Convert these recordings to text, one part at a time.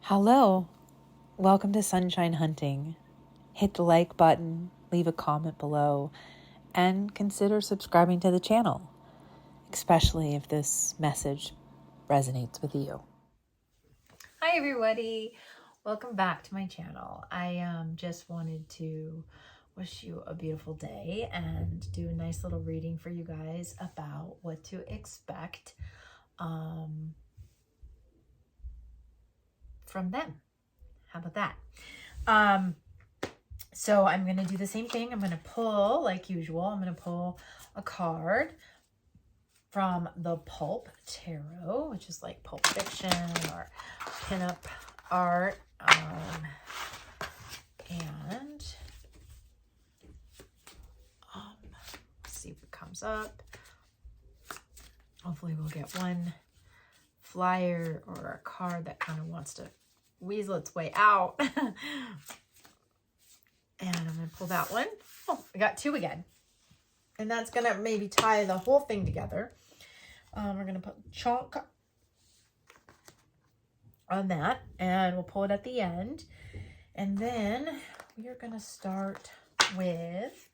Hello, welcome to Sunshine Hunting. Hit the like button, leave a comment below, and consider subscribing to the channel, especially if this message resonates with you. Hi everybody, welcome back to my channel. I just wanted to wish you a beautiful day and do a nice little reading for you guys about what to expect from them. How about that? So I'm going to do the same thing. I'm going to pull, like usual, I'm going to pull a card from the Pulp Tarot, which is like Pulp Fiction or pinup art. And let's see what comes up. Hopefully we'll get one flyer or a card that kind of wants to weasel its way out. And I'm going to pull that one. Oh, I got two again. And that's going to maybe tie the whole thing together. We're going to put chunk on that. And we'll pull it at the end. And then we are going to start with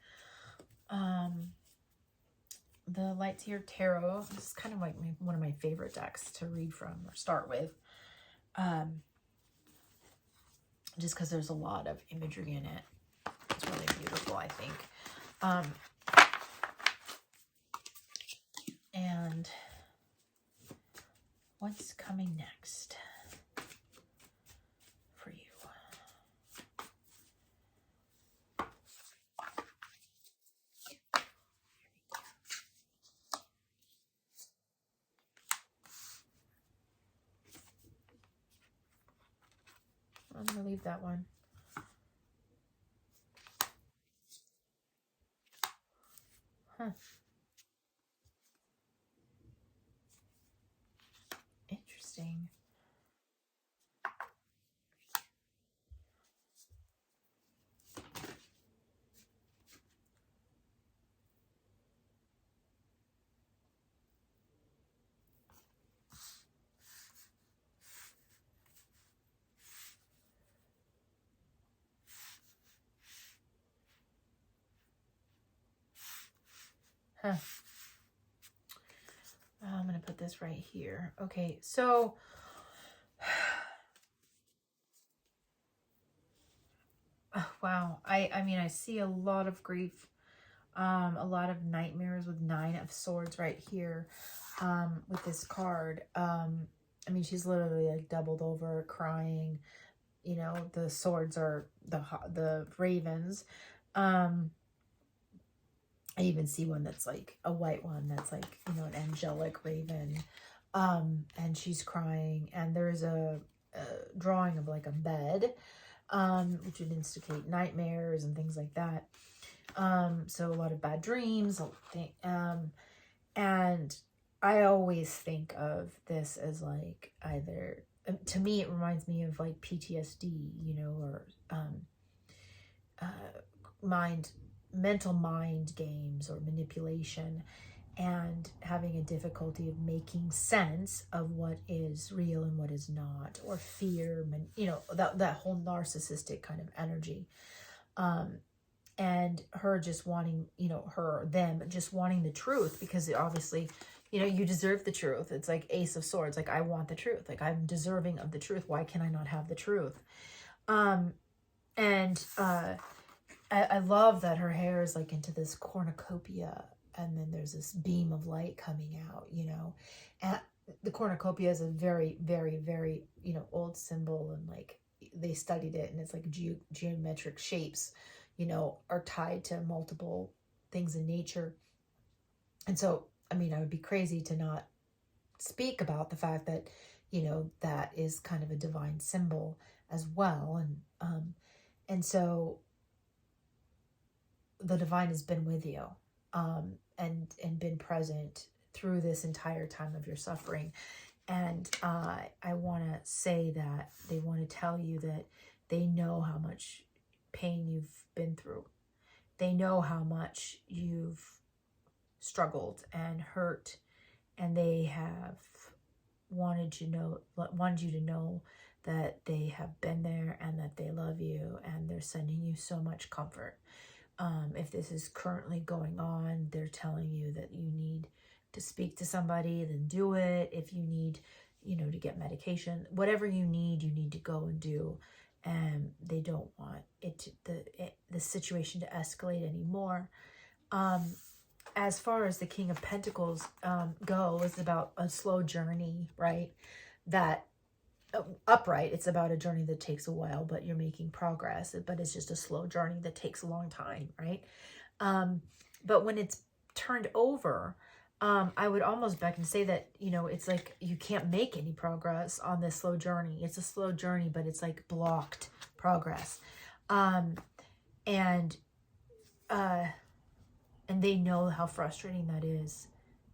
the Light-Seer Tarot. This is kind of like one of my favorite decks to read from or start with. Just because there's a lot of imagery in it. It's really beautiful, I think. And what's coming next for you? I'm going to leave that one. Huh. Interesting. Huh. I'm going to put this right here. Okay, so wow. I mean, I see a lot of grief, a lot of nightmares with 9 of Swords right here with this card. I mean, she's literally like doubled over crying. You know, the swords are the ravens. I even see one that's like a white one that's like, you know, an angelic raven. And she's crying. And there's a drawing of like a bed, which would instigate nightmares and things like that. So a lot of bad dreams. And I always think of this as like either, to me, it reminds me of like PTSD, you know, or mental mind games or manipulation, and having a difficulty of making sense of what is real and what is not, or fear, you know, that whole narcissistic kind of energy. And her just wanting, you know, them just wanting the truth, because obviously, you know, you deserve the truth. It's like Ace of Swords. Like, I want the truth. Like, I'm deserving of the truth. Why can I not have the truth? I love that her hair is like into this cornucopia, and then there's this beam of light coming out, you know. And the cornucopia is a very, very, very, you know, old symbol, and like they studied it, and it's like geometric shapes, you know, are tied to multiple things in nature. And so, I mean, I would be crazy to not speak about the fact that, you know, that is kind of a divine symbol as well. And so the divine has been with you, and been present through this entire time of your suffering. And I want to say that they want to tell you that they know how much pain you've been through. They know how much you've struggled and hurt, and they have wanted you to know that they have been there and that they love you and they're sending you so much comfort. If this is currently going on, they're telling you that you need to speak to somebody, then do it. If you need, to get medication, whatever you need to go and do. And they don't want the situation to escalate anymore. As far as the King of Pentacles go, it's about a slow journey, right? That upright, it's about a journey that takes a while, but you're making progress. But it's just a slow journey that takes a long time, right? But when it's turned over, I would almost back and say that, it's like you can't make any progress on this slow journey. It's a slow journey, but it's like blocked progress. And they know how frustrating that is,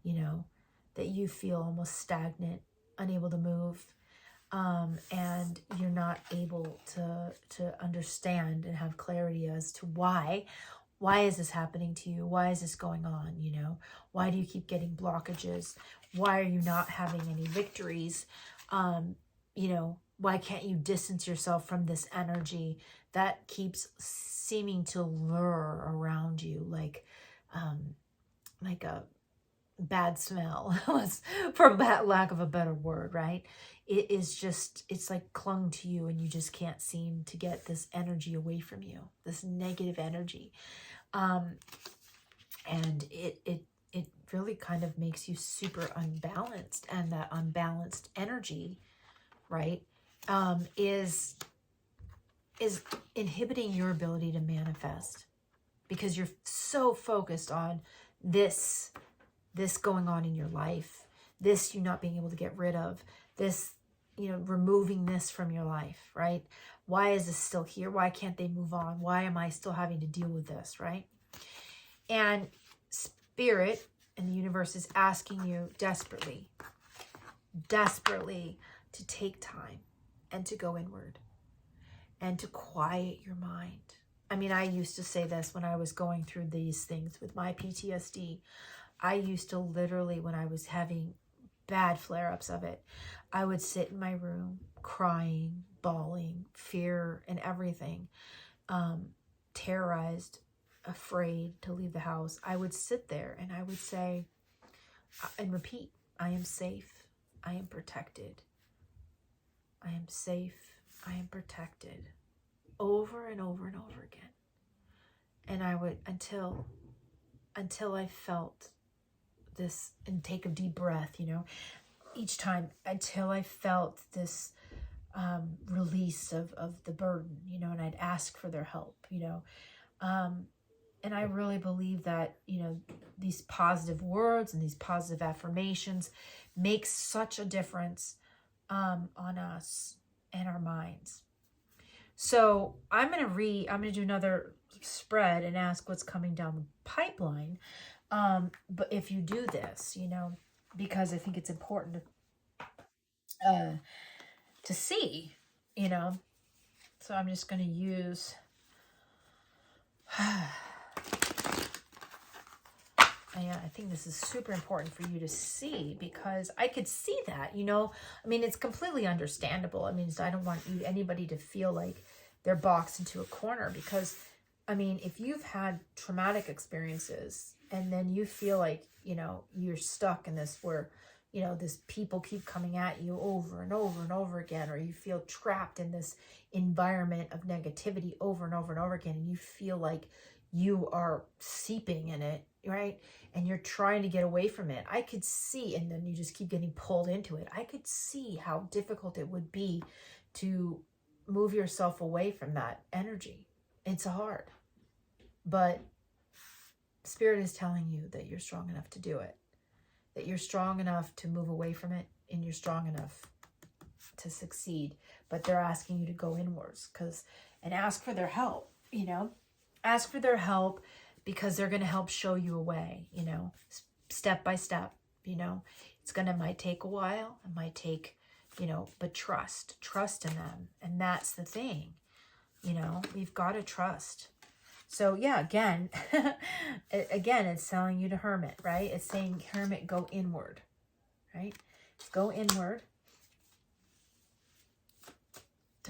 that you feel almost stagnant, unable to move, and you're not able to understand and have clarity as to why is this happening to you? Why is this going on? Why do you keep getting blockages? Why are you not having any victories? Why can't you distance yourself from this energy that keeps seeming to lure around you like a bad smell, for lack of a better word, right? It is just, it's like clung to you and you just can't seem to get this energy away from you, this negative energy. And it really kind of makes you super unbalanced, and that unbalanced energy, right, is inhibiting your ability to manifest, because you're so focused on this going on in your life, this you not being able to get rid of, this, removing this from your life, right? Why is this still here? Why can't they move on? Why am I still having to deal with this, right? And Spirit and the universe is asking you desperately to take time and to go inward and to quiet your mind. I mean, I used to say this when I was going through these things with my PTSD. I used to literally, when I was having bad flare-ups of it, I would sit in my room crying, bawling, fear and everything, terrorized, afraid to leave the house. I would sit there and I would say and repeat, I am safe, I am protected, I am safe, I am protected, over and over and over again. And I would, until I felt this, and take a deep breath, each time, until I felt this release of the burden, and I'd ask for their help, and I really believe that, these positive words and these positive affirmations make such a difference on us and our minds. So I'm going to do another spread and ask what's coming down the pipeline. But if you do this, because I think it's important to see, so I'm just going to use, I think this is super important for you to see, because I could see that, I mean, it's completely understandable. I mean, so I don't want anybody to feel like they're boxed into a corner, because, I mean, if you've had traumatic experiences and then you feel like, you're stuck in this where, this people keep coming at you over and over and over again, or you feel trapped in this environment of negativity over and over and over again, and you feel like you are seeping in it, right? And you're trying to get away from it. I could see, and then you just keep getting pulled into it. I could see how difficult it would be to move yourself away from that energy. It's hard, but Spirit is telling you that you're strong enough to do it, that you're strong enough to move away from it, and you're strong enough to succeed. But they're asking you to go inwards, and ask for their help, ask for their help, because they're going to help show you a way, step by step, might take a while, it might take, but trust in them. And that's the thing, we've got to trust. So yeah, again, it's telling you to Hermit, right? It's saying, Hermit, go inward, right? Go inward.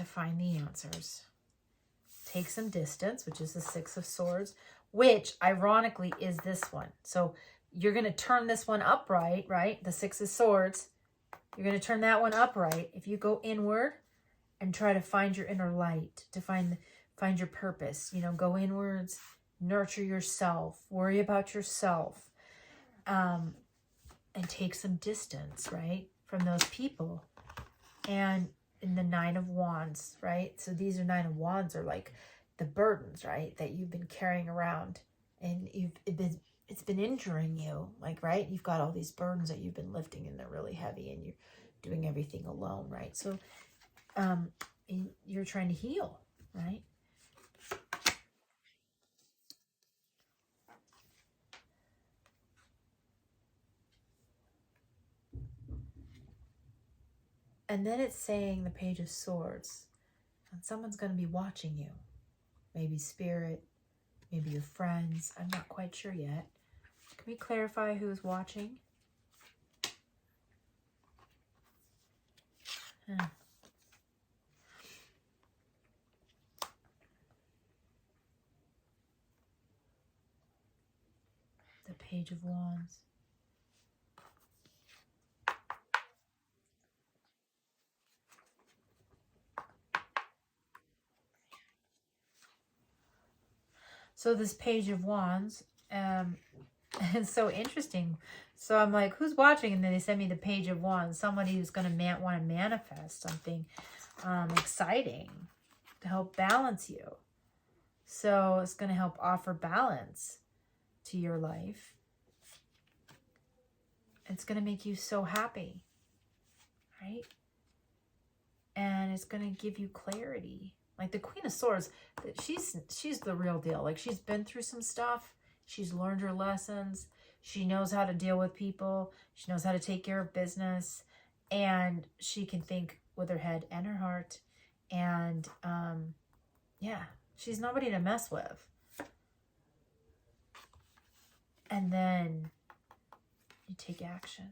to find the answers. Take some distance, which is the Six of Swords, which ironically is this one. So you're going to turn this one upright, right? The Six of Swords. You're going to turn that one upright. If you go inward and try to find your inner light, to find your purpose, you know, go inwards, nurture yourself, worry about yourself, and take some distance, right, from those people. And in the Nine of Wands, right? So these are Nine of Wands are like the burdens, right, that you've been carrying around, and it's been injuring you, like, right? You've got all these burdens that you've been lifting, and they're really heavy, and you're doing everything alone, right? So you're trying to heal, right? And then it's saying the Page of Swords, and someone's going to be watching you. Maybe spirit, maybe your friends. I'm not quite sure yet. Can we clarify who's watching? The Page of Wands. So this Page of Wands, it's so interesting. So I'm like, who's watching? And then they send me the Page of Wands. Somebody who's going to want to manifest something exciting to help balance you. So it's going to help offer balance to your life. It's going to make you so happy, right? And it's going to give you clarity. Like the Queen of Swords, she's the real deal. Like she's been through some stuff. She's learned her lessons. She knows how to deal with people. She knows how to take care of business. And she can think with her head and her heart. And yeah, she's nobody to mess with. And then you take action.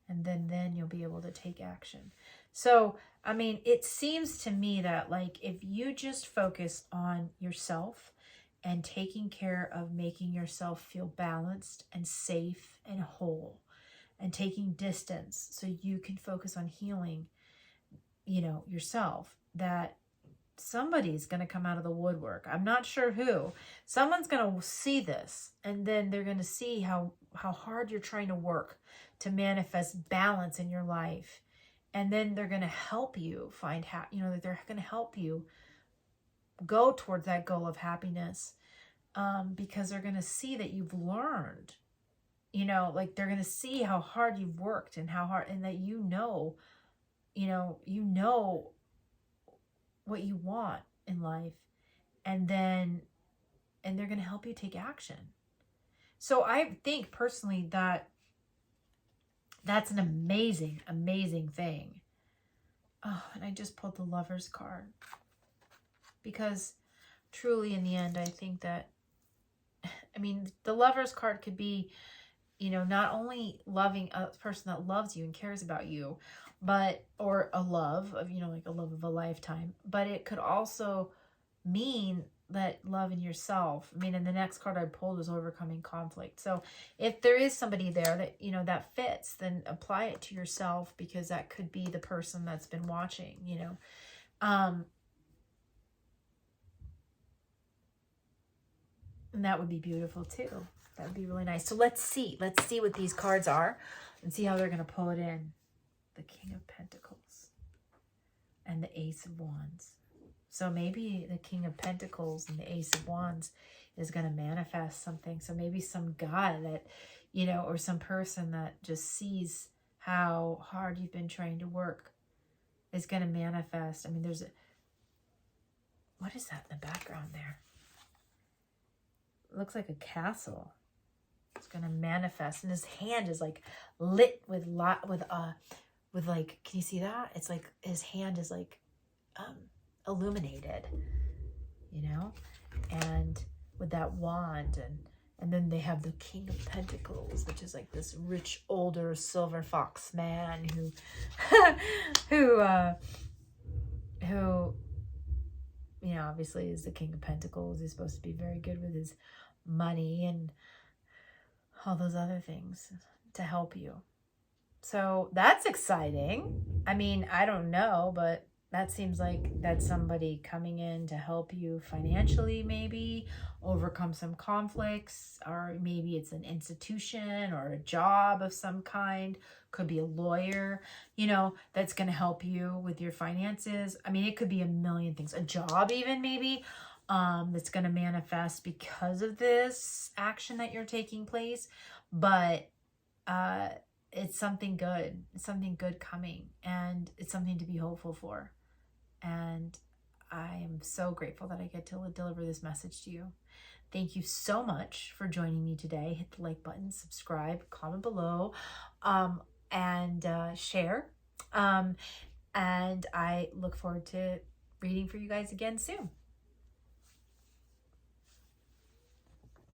And then you'll be able to take action. So, I mean, it seems to me that, like, if you just focus on yourself and taking care of making yourself feel balanced and safe and whole, and taking distance so you can focus on healing, you know, yourself, that somebody's going to come out of the woodwork. I'm not sure who. Someone's going to see this, and then they're going to see how hard you're trying to work to manifest balance in your life. And then they're going to help you find, they're going to help you go towards that goal of happiness, because they're going to see that you've learned, you know, like they're going to see how hard you've worked and how hard, and that you know what you want in life. And they're going to help you take action. So I think personally that that's an amazing, amazing thing. Oh, and I just pulled the Lover's card. Because truly in the end, I think that, I mean, the Lover's card could be, you know, not only loving a person that loves you and cares about you, but, or a love of, you know, like a love of a lifetime, but it could also mean that love in yourself. I mean, and the next card I pulled was overcoming conflict. So if there is somebody there that, you know, that fits, then apply it to yourself, because that could be the person that's been watching, you know. And that would be beautiful too. That would be really nice. So let's see what these cards are and see how they're going to pull it in. The King of Pentacles and the Ace of Wands. So maybe the King of Pentacles and the Ace of Wands is going to manifest something. So maybe some guy that, you know, or some person that just sees how hard you've been trying to work is going to manifest. I mean, what is that in the background there? It looks like a castle. It's going to manifest. And his hand is like lit with like, can you see that? It's like his hand is like illuminated, you know, and with that wand, and then they have the King of Pentacles, which is like this rich older silver fox man who you know, obviously is the King of Pentacles. He's supposed to be very good with his money and all those other things to help you. So that's exciting. I mean, I don't know, but that seems like that's somebody coming in to help you financially, maybe overcome some conflicts, or maybe it's an institution or a job of some kind. Could be a lawyer, you know, that's going to help you with your finances. I mean, it could be a million things. A job even, maybe, that's going to manifest because of this action that you're taking place. But it's something good. It's something good coming, and it's something to be hopeful for. And I am so grateful that I get to deliver this message to you. Thank you so much for joining me today. Hit the like button, subscribe, comment below, and share. And I look forward to reading for you guys again soon.